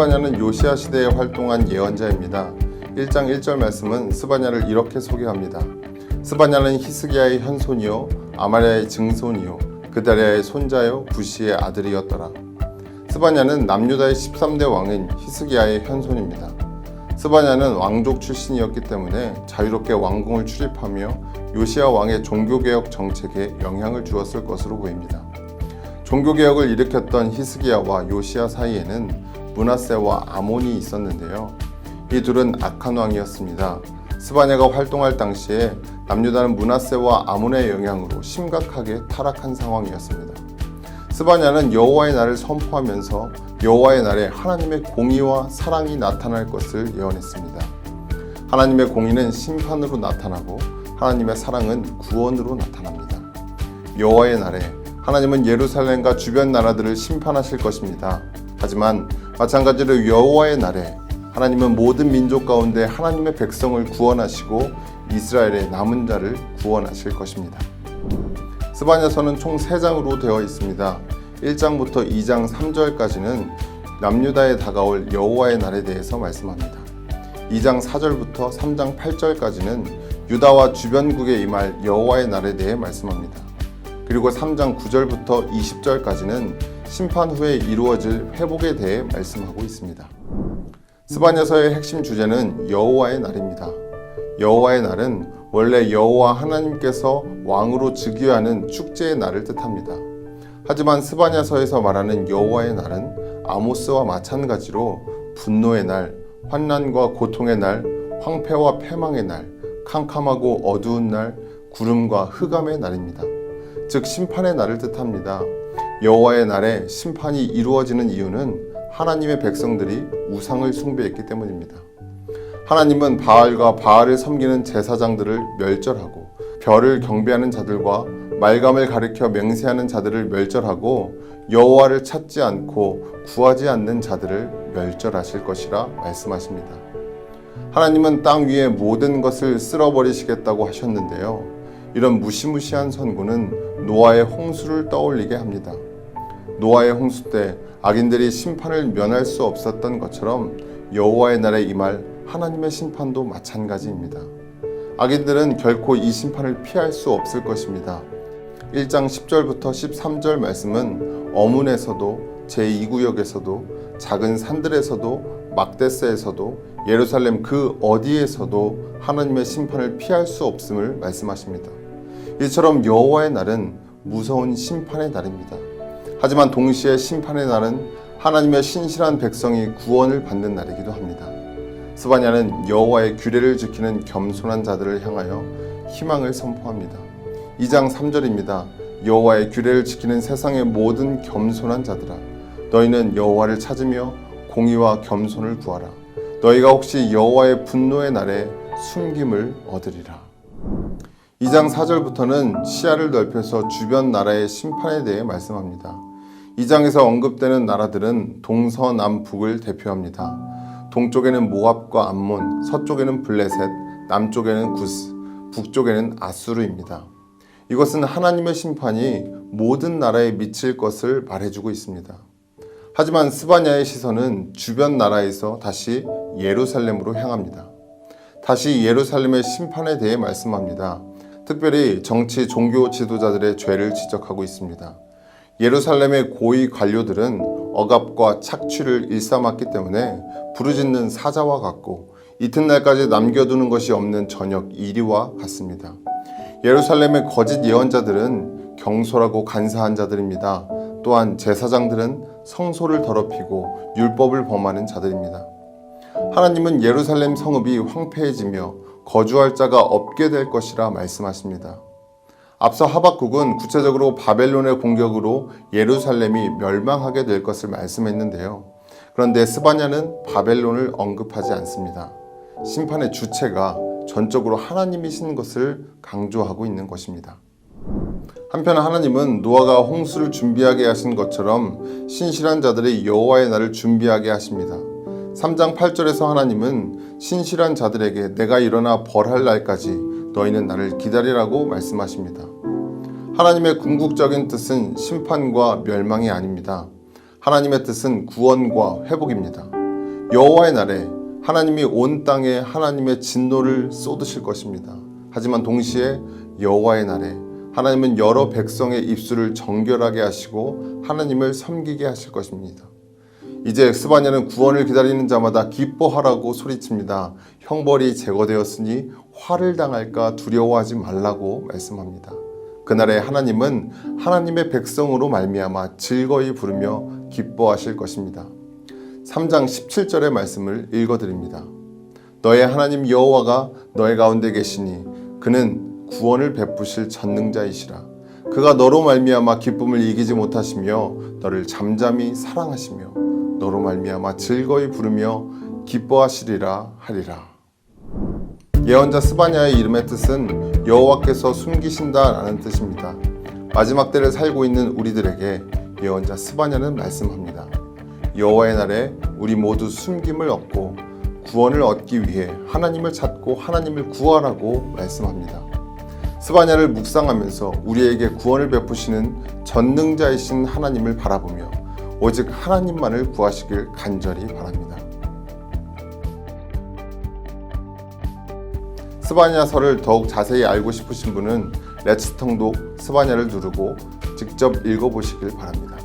스바냐는 요시야 시대에 활동한 예언자입니다. 1장 1절 말씀은 스바냐를 이렇게 소개합니다. 스바냐는 히스기야의 현손이요 아마랴의 증손이요 그다랴의 손자요 부시의 아들이었더라. 스바냐는 남유다의 13대 왕인 히스기야의 현손입니다. 스바냐는 왕족 출신이었기 때문에 자유롭게 왕궁을 출입하며 요시야 왕의 종교개혁 정책에 영향을 주었을 것으로 보입니다. 종교개혁을 일으켰던 히스기야와 요시야 사이에는 므낫세와 아몬이 있었는데요. 이 둘은 악한 왕이었습니다. 스바냐가 활동할 당시에 남유다는 므낫세와 아몬의 영향으로 심각하게 타락한 상황이었습니다. 스바냐는 여호와의 날을 선포하면서 여호와의 날에 하나님의 공의와 사랑이 나타날 것을 예언했습니다. 하나님의 공의는 심판으로 나타나고 하나님의 사랑은 구원으로 나타납니다. 여호와의 날에 하나님은 예루살렘과 주변 나라들을 심판하실 것입니다. 하지만 마찬가지로 여호와의 날에 하나님은 모든 민족 가운데 하나님의 백성을 구원하시고 이스라엘의 남은 자를 구원하실 것입니다. 스바냐서는 총 3장으로 되어 있습니다. 1장부터 2장 3절까지는 남유다에 다가올 여호와의 날에 대해서 말씀합니다. 2장 4절부터 3장 8절까지는 유다와 주변국에 임할 여호와의 날에 대해 말씀합니다. 그리고 3장 9절부터 20절까지는 심판 후에 이루어질 회복에 대해 말씀하고 있습니다. 스바냐서의 핵심 주제는 여호와의 날입니다. 여호와의 날은 원래 여호와 하나님께서 왕으로 즉위하는 축제의 날을 뜻합니다. 하지만 스바냐서에서 말하는 여호와의 날은 아모스와 마찬가지로 분노의 날, 환난과 고통의 날, 황폐와 패망의 날, 캄캄하고 어두운 날, 구름과 흑암의 날입니다. 즉 심판의 날을 뜻합니다. 여호와의 날에 심판이 이루어지는 이유는 하나님의 백성들이 우상을 숭배했기 때문입니다. 하나님은 바알과 바알을 섬기는 제사장들을 멸절하고 별을 경배하는 자들과 말감을 가리켜 맹세하는 자들을 멸절하고 여호와를 찾지 않고 구하지 않는 자들을 멸절하실 것이라 말씀하십니다. 하나님은 땅 위의 모든 것을 쓸어버리시겠다고 하셨는데요. 이런 무시무시한 선고는 노아의 홍수를 떠올리게 합니다. 노아의 홍수 때 악인들이 심판을 면할 수 없었던 것처럼 여호와의 날에 임할 하나님의 심판도 마찬가지입니다. 악인들은 결코 이 심판을 피할 수 없을 것입니다. 1장 10절부터 13절 말씀은 어문에서도 제2구역에서도 작은 산들에서도 막데스에서도 예루살렘 그 어디에서도 하나님의 심판을 피할 수 없음을 말씀하십니다. 이처럼 여호와의 날은 무서운 심판의 날입니다. 하지만 동시에 심판의 날은 하나님의 신실한 백성이 구원을 받는 날이기도 합니다. 스바냐는 여호와의 규례를 지키는 겸손한 자들을 향하여 희망을 선포합니다. 2장 3절입니다. 여호와의 규례를 지키는 세상의 모든 겸손한 자들아, 너희는 여호와를 찾으며 공의와 겸손을 구하라. 너희가 혹시 여호와의 분노의 날에 숨김을 얻으리라. 2장 4절부터는 시야를 넓혀서 주변 나라의 심판에 대해 말씀합니다. 2장에서 언급되는 나라들은 동서남북을 대표합니다. 동쪽에는 모압과 암몬, 서쪽에는 블레셋, 남쪽에는 구스, 북쪽에는 아수르입니다. 이것은 하나님의 심판이 모든 나라에 미칠 것을 말해주고 있습니다. 하지만 스바냐의 시선은 주변 나라에서 다시 예루살렘으로 향합니다. 다시 예루살렘의 심판에 대해 말씀합니다. 특별히 정치, 종교 지도자들의 죄를 지적하고 있습니다. 예루살렘의 고위 관료들은 억압과 착취를 일삼았기 때문에 부르짖는 사자와 같고 이튿날까지 남겨두는 것이 없는 저녁 이리와 같습니다. 예루살렘의 거짓 예언자들은 경솔하고 간사한 자들입니다. 또한 제사장들은 성소를 더럽히고 율법을 범하는 자들입니다. 하나님은 예루살렘 성읍이 황폐해지며 거주할 자가 없게 될 것이라 말씀하십니다. 앞서 하박국은 구체적으로 바벨론의 공격으로 예루살렘이 멸망하게 될 것을 말씀했는데요. 그런데 스바냐는 바벨론을 언급하지 않습니다. 심판의 주체가 전적으로 하나님이신 것을 강조하고 있는 것입니다. 한편 하나님은 노아가 홍수를 준비하게 하신 것처럼 신실한 자들이 여호와의 날을 준비하게 하십니다. 3장 8절에서 하나님은 신실한 자들에게 내가 일어나 벌할 날까지 너희는 나를 기다리라고 말씀하십니다. 하나님의 궁극적인 뜻은 심판과 멸망이 아닙니다. 하나님의 뜻은 구원과 회복입니다. 여호와의 날에 하나님이 온 땅에 하나님의 진노를 쏟으실 것입니다. 하지만 동시에 여호와의 날에 하나님은 여러 백성의 입술을 정결하게 하시고 하나님을 섬기게 하실 것입니다. 이제 스바냐는 구원을 기다리는 자마다 기뻐하라고 소리칩니다. 형벌이 제거되었으니 화를 당할까 두려워하지 말라고 말씀합니다. 그날에 하나님은 하나님의 백성으로 말미암아 즐거이 부르며 기뻐하실 것입니다. 3장 17절의 말씀을 읽어드립니다. 너의 하나님 여호와가 너의 가운데 계시니 그는 구원을 베푸실 전능자이시라. 그가 너로 말미암아 기쁨을 이기지 못하시며 너를 잠잠히 사랑하시며 너로 말미암아 즐거이 부르며 기뻐하시리라 하리라. 예언자 스바냐의 이름의 뜻은 여호와께서 숨기신다라는 뜻입니다. 마지막 때를 살고 있는 우리들에게 예언자 스바냐는 말씀합니다. 여호와의 날에 우리 모두 숨김을 얻고 구원을 얻기 위해 하나님을 찾고 하나님을 구하라고 말씀합니다. 스바냐를 묵상하면서 우리에게 구원을 베푸시는 전능자이신 하나님을 바라보며 오직 하나님만을 구하시길 간절히 바랍니다. 스바냐서를 더욱 자세히 알고 싶으신 분은 레츠통독 스바냐를 누르고 직접 읽어보시길 바랍니다.